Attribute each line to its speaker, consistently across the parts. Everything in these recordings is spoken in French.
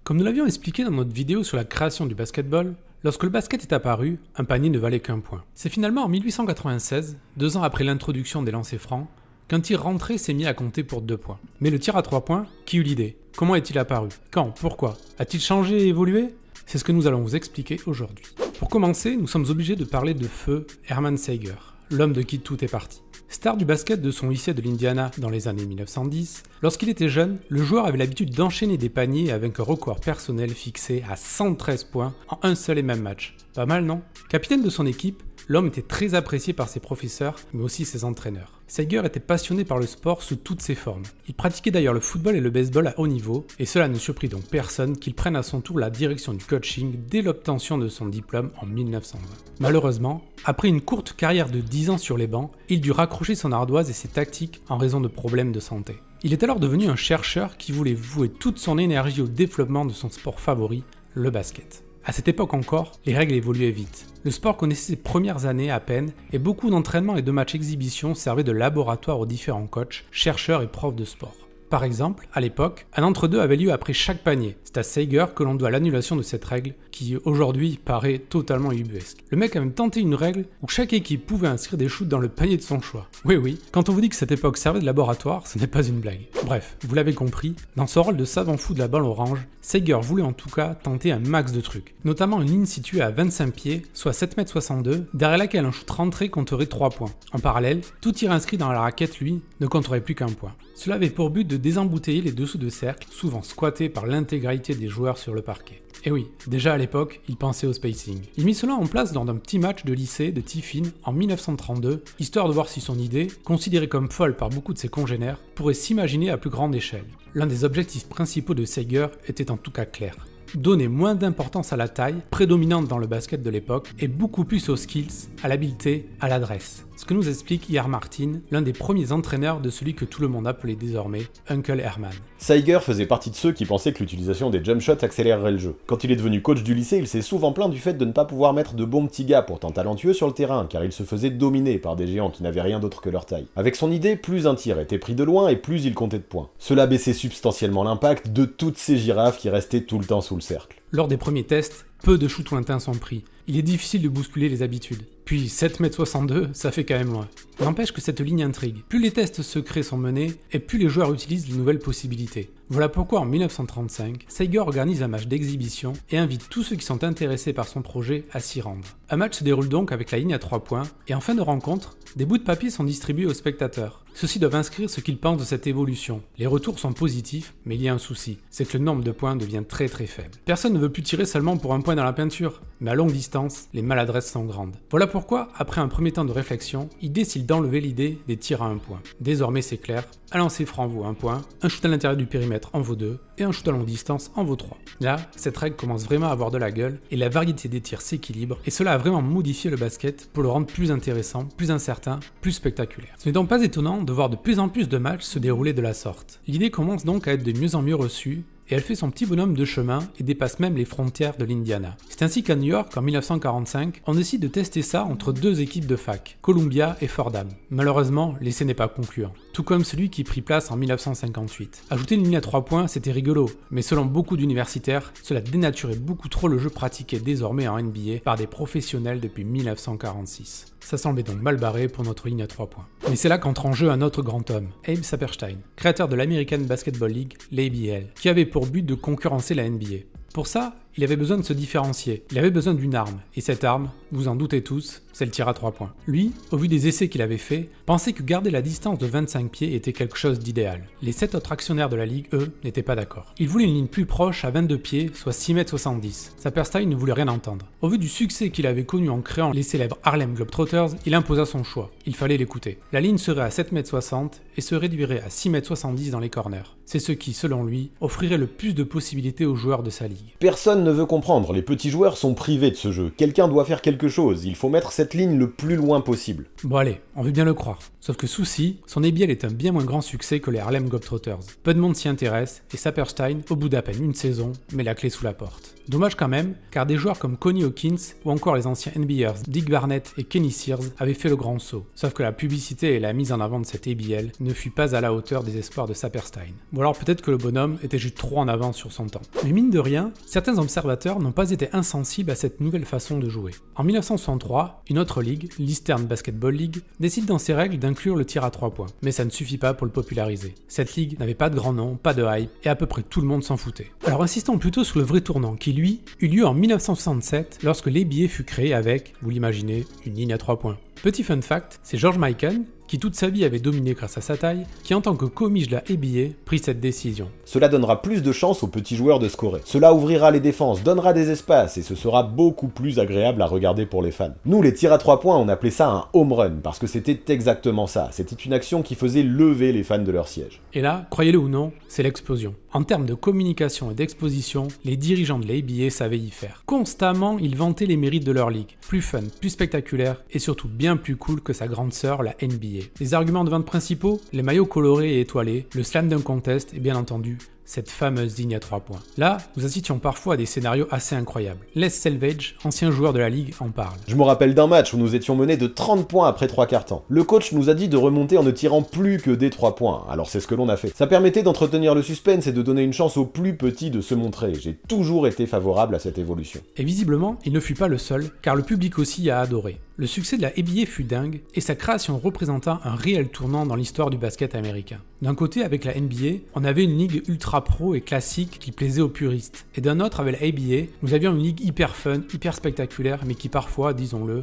Speaker 1: Comme nous l'avions expliqué dans notre vidéo sur la création du basketball, lorsque le basket est apparu, un panier ne valait qu'un point. C'est finalement en 1896, 2 ans après l'introduction des lancers francs, qu'un tir rentré s'est mis à compter pour 2 points. Mais le tir à 3 points, qui eut l'idée? Comment est-il apparu? Quand? Pourquoi? A-t-il changé et évolué? C'est ce que nous allons vous expliquer aujourd'hui. Pour commencer, nous sommes obligés de parler de feu Hermann Seiger, l'homme de qui tout est parti. Star du basket de son lycée de l'Indiana dans les années 1910, lorsqu'il était jeune, le joueur avait l'habitude d'enchaîner des paniers avec un record personnel fixé à 113 points en un seul et même match. Pas mal, non? Capitaine de son équipe, l'homme était très apprécié par ses professeurs, mais aussi ses entraîneurs. Seiger était passionné par le sport sous toutes ses formes. Il pratiquait d'ailleurs le football et le baseball à haut niveau, et cela ne surprit donc personne qu'il prenne à son tour la direction du coaching dès l'obtention de son diplôme en 1920. Malheureusement, après une courte carrière de 10 ans sur les bancs, il dut raccrocher son ardoise et ses tactiques en raison de problèmes de santé. Il est alors devenu un chercheur qui voulait vouer toute son énergie au développement de son sport favori, le basket. À cette époque encore, les règles évoluaient vite. Le sport connaissait ses premières années à peine et beaucoup d'entraînements et de matchs exhibition servaient de laboratoire aux différents coachs, chercheurs et profs de sport. Par exemple, à l'époque, un entre-deux avait lieu après chaque panier. C'est à Seiger que l'on doit l'annulation de cette règle qui aujourd'hui paraît totalement ubuesque. Le mec a même tenté une règle où chaque équipe pouvait inscrire des shoots dans le panier de son choix. Oui, quand on vous dit que cette époque servait de laboratoire, ce n'est pas une blague. Bref, vous l'avez compris, dans son rôle de savant fou de la balle orange, Seiger voulait en tout cas tenter un max de trucs. Notamment une ligne située à 25 pieds, soit 7,62 m, derrière laquelle un shoot rentré compterait 3 points. En parallèle, tout tir inscrit dans la raquette, lui, ne compterait plus qu'un point. Cela avait pour but de désembouteiller les dessous de cercle, souvent squattés par l'intégralité des joueurs sur le parquet. Et oui, déjà à l'époque, il pensait au spacing. Il mit cela en place lors d'un petit match de lycée de Tiffin en 1932, histoire de voir si son idée, considérée comme folle par beaucoup de ses congénères, pourrait s'imaginer à plus grande échelle. L'un des objectifs principaux de Seiger était en tout cas clair. Donner moins d'importance à la taille, prédominante dans le basket de l'époque, et beaucoup plus aux skills, à l'habileté, à l'adresse. Ce que nous explique Ian Martin, l'un des premiers entraîneurs de celui que tout le monde appelait désormais Uncle Herman.
Speaker 2: Seiger faisait partie de ceux qui pensaient que l'utilisation des jump shots accélérerait le jeu. Quand il est devenu coach du lycée, il s'est souvent plaint du fait de ne pas pouvoir mettre de bons petits gars pourtant talentueux sur le terrain, car il se faisait dominer par des géants qui n'avaient rien d'autre que leur taille. Avec son idée, plus un tir était pris de loin et plus il comptait de points. Cela baissait substantiellement l'impact de toutes ces girafes qui restaient tout le temps sous le cercle.
Speaker 1: Lors des premiers tests, peu de shoots lointains sont pris. Il est difficile de bousculer les habitudes. Puis 7,62 m, ça fait quand même loin. N'empêche que cette ligne intrigue. Plus les tests secrets sont menés, et plus les joueurs utilisent de nouvelles possibilités. Voilà pourquoi en 1935, Seiger organise un match d'exhibition et invite tous ceux qui sont intéressés par son projet à s'y rendre. Un match se déroule donc avec la ligne à 3 points, et en fin de rencontre, des bouts de papier sont distribués aux spectateurs. Ceux-ci doivent inscrire ce qu'ils pensent de cette évolution. Les retours sont positifs, mais il y a un souci, c'est que le nombre de points devient très faible. Personne ne veut plus tirer seulement pour un point dans la peinture, mais à longue distance, les maladresses sont grandes. Voilà pourquoi, après un premier temps de réflexion, il décide d'enlever l'idée des tirs à 1 point. Désormais c'est clair, un lancer franc vaut 1 point, un shoot à l'intérieur du périmètre en vaut 2, et un shoot à longue distance en vaut 3. Là, cette règle commence vraiment à avoir de la gueule, et la variété des tirs s'équilibre, et cela a vraiment modifié le basket pour le rendre plus intéressant, plus incertain, plus spectaculaire. Ce n'est donc pas étonnant de voir de plus en plus de matchs se dérouler de la sorte. L'idée commence donc à être de mieux en mieux reçue, et elle fait son petit bonhomme de chemin et dépasse même les frontières de l'Indiana. C'est ainsi qu'à New York, en 1945, on décide de tester ça entre 2 équipes de fac, Columbia et Fordham. Malheureusement, l'essai n'est pas concluant, tout comme celui qui prit place en 1958. Ajouter une ligne à 3 points, c'était rigolo, mais selon beaucoup d'universitaires, cela dénaturait beaucoup trop le jeu pratiqué désormais en NBA par des professionnels depuis 1946. Ça semblait donc mal barré pour notre ligne à 3 points. Mais c'est là qu'entre en jeu un autre grand homme, Abe Saperstein, créateur de l'American Basketball League, l'ABL, qui avait pour but de concurrencer la NBA. Pour ça, il avait besoin de se différencier, il avait besoin d'une arme, et cette arme, vous en doutez tous, c'est le tir à 3 points. Lui, au vu des essais qu'il avait fait, pensait que garder la distance de 25 pieds était quelque chose d'idéal. Les 7 autres actionnaires de la ligue, eux, n'étaient pas d'accord. Ils voulaient une ligne plus proche à 22 pieds, soit 6,70 m. Saperstein ne voulait rien entendre. Au vu du succès qu'il avait connu en créant les célèbres Harlem Globetrotters, il imposa son choix. Il fallait l'écouter. La ligne serait à 7,60 m et se réduirait à 6,70 m dans les corners. C'est ce qui, selon lui, offrirait le plus de possibilités aux joueurs de sa ligue.
Speaker 2: Personne ne veut comprendre, les petits joueurs sont privés de ce jeu. Quelqu'un doit faire quelque chose, il faut mettre cette ligne le plus loin possible.
Speaker 1: Bon allez, on veut bien le croire. Sauf que souci, son ABL est un bien moins grand succès que les Harlem Globetrotters. Peu de monde s'y intéresse, et Saperstein, au bout d'à peine une saison, met la clé sous la porte. Dommage quand même, car des joueurs comme Connie Hawkins ou encore les anciens NBAers Dick Barnett et Kenny Sears avaient fait le grand saut. Sauf que la publicité et la mise en avant de cet ABL ne fut pas à la hauteur des espoirs de Saperstein. Ou alors peut-être que le bonhomme était juste trop en avance sur son temps. Mais mine de rien, certains observateurs n'ont pas été insensibles à cette nouvelle façon de jouer. En 1963, une autre ligue, l'Eastern Basketball League, décide dans ses règles d'inclure le tir à 3 points. Mais ça ne suffit pas pour le populariser. Cette ligue n'avait pas de grand nom, pas de hype, et à peu près tout le monde s'en foutait. Alors insistons plutôt sur le vrai tournant qui, lui, eut lieu en 1967 lorsque l'ABA fut créé avec, vous l'imaginez, une ligne à 3 points. Petit fun fact, c'est George Mikan, qui toute sa vie avait dominé grâce à sa taille, qui en tant que commis de la ABA prit cette décision.
Speaker 2: Cela donnera plus de chance aux petits joueurs de scorer. Cela ouvrira les défenses, donnera des espaces et ce sera beaucoup plus agréable à regarder pour les fans. Nous, les tirs à 3 points, on appelait ça un home run parce que c'était exactement ça. C'était une action qui faisait lever les fans de leur siège.
Speaker 1: Et là, croyez-le ou non, c'est l'explosion. En termes de communication et d'exposition, les dirigeants de l'ABA savaient y faire. Constamment, ils vantaient les mérites de leur ligue. Plus fun, plus spectaculaire et surtout bien plus cool que sa grande sœur, la NBA. Les arguments de vente principaux, les maillots colorés et étoilés, le slam dunk contest et bien entendu, cette fameuse ligne à 3 points. Là, nous assistions parfois à des scénarios assez incroyables. Les Selvage, ancien joueur de la ligue, en parle.
Speaker 2: Je me rappelle d'un match où nous étions menés de 30 points après 3 quarts temps. Le coach nous a dit de remonter en ne tirant plus que des 3 points, alors c'est ce que l'on a fait. Ça permettait d'entretenir le suspense et de donner une chance aux plus petits de se montrer. J'ai toujours été favorable à cette évolution.
Speaker 1: Et visiblement, il ne fut pas le seul, car le public aussi a adoré. Le succès de la ABA fut dingue, et sa création représenta un réel tournant dans l'histoire du basket américain. D'un côté, avec la NBA, on avait une ligue ultra pro et classique qui plaisait aux puristes. Et d'un autre, avec la ABA, nous avions une ligue hyper fun, hyper spectaculaire, mais qui parfois, disons-le,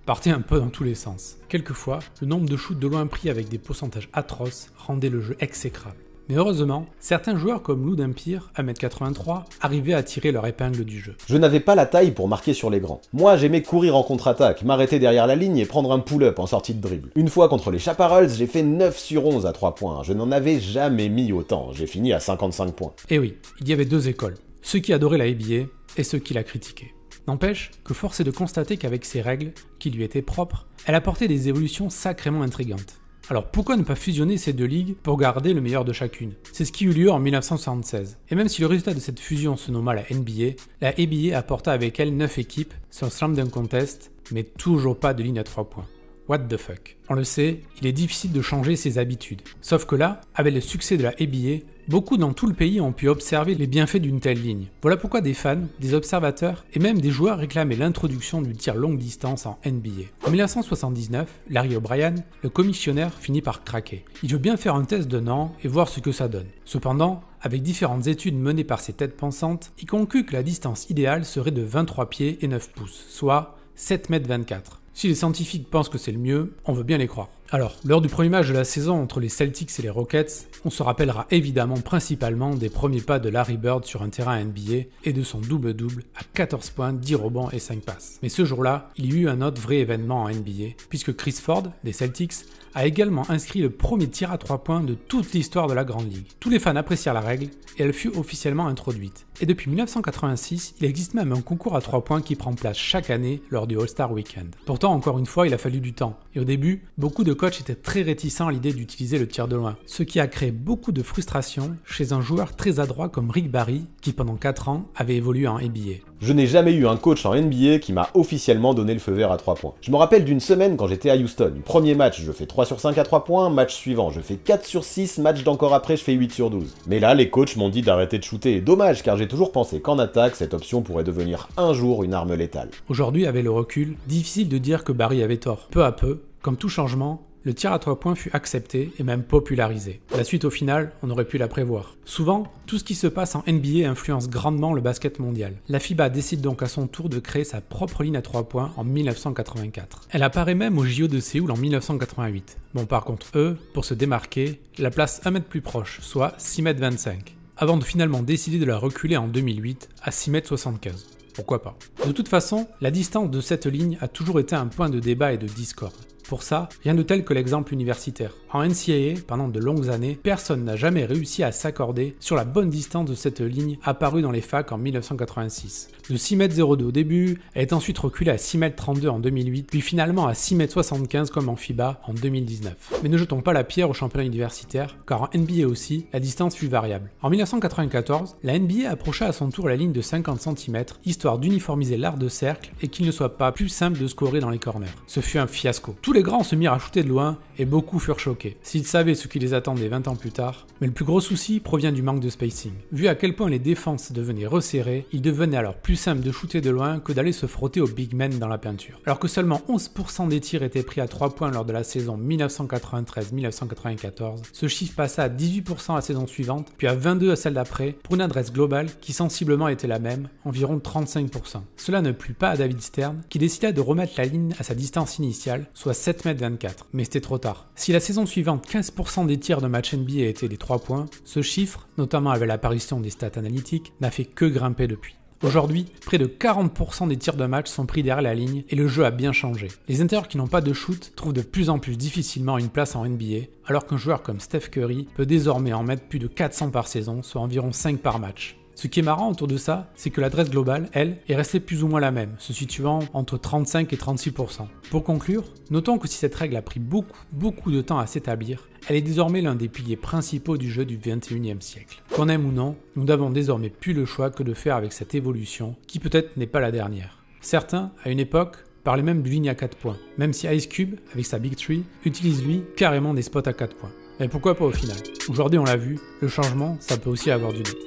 Speaker 1: partait un peu dans tous les sens. Quelquefois, le nombre de shoots de loin pris avec des pourcentages atroces rendait le jeu exécrable. Mais heureusement, certains joueurs comme Lou Dampier, 1m83, arrivaient à tirer leur épingle du jeu.
Speaker 2: Je n'avais pas la taille pour marquer sur les grands. Moi, j'aimais courir en contre-attaque, m'arrêter derrière la ligne et prendre un pull-up en sortie de dribble. Une fois contre les Chaparrals, j'ai fait 9 sur 11 à 3 points. Je n'en avais jamais mis autant. J'ai fini à 55 points.
Speaker 1: Et oui, il y avait deux écoles. Ceux qui adoraient la ABA et ceux qui la critiquaient. N'empêche que force est de constater qu'avec ses règles, qui lui étaient propres, elle apportait des évolutions sacrément intrigantes. Alors pourquoi ne pas fusionner ces deux ligues pour garder le meilleur de chacune? C'est ce qui eut lieu en 1976. Et même si le résultat de cette fusion se nomma la NBA apporta avec elle 9 équipes sur Slam Dunk Contest, mais toujours pas de ligne à 3 points. What the fuck? On le sait, il est difficile de changer ses habitudes. Sauf que là, avec le succès de la ABA, beaucoup dans tout le pays ont pu observer les bienfaits d'une telle ligne. Voilà pourquoi des fans, des observateurs et même des joueurs réclamaient l'introduction du tir longue distance en NBA. En 1979, Larry O'Brien, le commissionnaire, finit par craquer. Il veut bien faire un test d'un an et voir ce que ça donne. Cependant, avec différentes études menées par ses têtes pensantes, il conclut que la distance idéale serait de 23 pieds et 9 pouces, soit 7,24 m. Si les scientifiques pensent que c'est le mieux, on veut bien les croire. Alors, lors du premier match de la saison entre les Celtics et les Rockets, on se rappellera évidemment principalement des premiers pas de Larry Bird sur un terrain NBA et de son double-double à 14 points, 10 rebonds et 5 passes. Mais ce jour-là, il y eut un autre vrai événement en NBA, puisque Chris Ford, des Celtics, a également inscrit le premier tir à 3 points de toute l'histoire de la Grande Ligue. Tous les fans apprécièrent la règle et elle fut officiellement introduite. Et depuis 1986, il existe même un concours à 3 points qui prend place chaque année lors du All-Star Weekend. Pourtant, encore une fois, il a fallu du temps. Et au début, beaucoup de coachs étaient très réticents à l'idée d'utiliser le tir de loin, ce qui a créé beaucoup de frustration chez un joueur très adroit comme Rick Barry, qui pendant 4 ans avait évolué en NBA.
Speaker 2: Je n'ai jamais eu un coach en NBA qui m'a officiellement donné le feu vert à 3 points. Je me rappelle d'une semaine quand j'étais à Houston. Premier match, je fais 3 sur 5 à 3 points, match suivant, je fais 4 sur 6, match d'encore après, je fais 8 sur 12. Mais là, les coachs m'ont dit d'arrêter de shooter. Dommage, car j'ai toujours pensé qu'en attaque, cette option pourrait devenir un jour une arme létale.
Speaker 1: Aujourd'hui, avec le recul, difficile de dire que Barry avait tort. Peu à peu, comme tout changement, le tir à 3 points fut accepté et même popularisé. La suite au final, on aurait pu la prévoir. Souvent, tout ce qui se passe en NBA influence grandement le basket mondial. La FIBA décide donc à son tour de créer sa propre ligne à 3 points en 1984. Elle apparaît même au JO de Séoul en 1988. Bon, par contre, eux, pour se démarquer, la place 1 mètre plus proche, soit 6,25 m. Avant de finalement décider de la reculer en 2008 à 6,75 m. Pourquoi pas? De toute façon, la distance de cette ligne a toujours été un point de débat et de discorde. Pour ça, rien de tel que l'exemple universitaire. En NCAA, pendant de longues années, personne n'a jamais réussi à s'accorder sur la bonne distance de cette ligne apparue dans les facs en 1986. De 6,02 m au début, elle est ensuite reculée à 6,32 m en 2008, puis finalement à 6,75 m comme en FIBA en 2019. Mais ne jetons pas la pierre aux championnats universitaires, car en NBA aussi, la distance fut variable. En 1994, la NBA approcha à son tour la ligne de 50 cm, histoire d'uniformiser l'art de cercle et qu'il ne soit pas plus simple de scorer dans les corners. Ce fut un fiasco. Tous les grands se mirent à shooter de loin et beaucoup furent choqués. S'ils savaient ce qui les attendait 20 ans plus tard, mais le plus gros souci provient du manque de spacing. Vu à quel point les défenses devenaient resserrées, il devenait alors plus simple de shooter de loin que d'aller se frotter aux big men dans la peinture. Alors que seulement 11% des tirs étaient pris à 3 points lors de la saison 1993-1994, ce chiffre passa à 18% la saison suivante, puis à 22% à celle d'après, pour une adresse globale qui sensiblement était la même, environ 35%. Cela ne plut pas à David Stern, qui décida de remettre la ligne à sa distance initiale, soit 7,24 m, mais c'était trop tard. Si la saison suivante, 15% des tirs de match NBA étaient des 3 points, ce chiffre, notamment avec l'apparition des stats analytiques, n'a fait que grimper depuis. Aujourd'hui, près de 40% des tirs de match sont pris derrière la ligne et le jeu a bien changé. Les intérieurs qui n'ont pas de shoot trouvent de plus en plus difficilement une place en NBA, alors qu'un joueur comme Steph Curry peut désormais en mettre plus de 400 par saison, soit environ 5 par match. Ce qui est marrant autour de ça, c'est que l'adresse globale, elle, est restée plus ou moins la même, se situant entre 35 et 36%. Pour conclure, notons que si cette règle a pris beaucoup de temps à s'établir, elle est désormais l'un des piliers principaux du jeu du 21e siècle. Qu'on aime ou non, nous n'avons désormais plus le choix que de faire avec cette évolution, qui peut-être n'est pas la dernière. Certains, à une époque, parlaient même de ligne à 4 points, même si Ice Cube, avec sa Big Three, utilise lui carrément des spots à 4 points. Mais pourquoi pas au final? Aujourd'hui on l'a vu, le changement, ça peut aussi avoir du doute.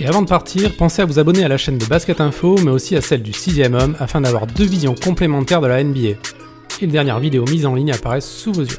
Speaker 1: Et avant de partir, pensez à vous abonner à la chaîne de Basket Info, mais aussi à celle du 6ème homme, afin d'avoir 2 visions complémentaires de la NBA. Et les dernières vidéos mises en ligne apparaissent sous vos yeux.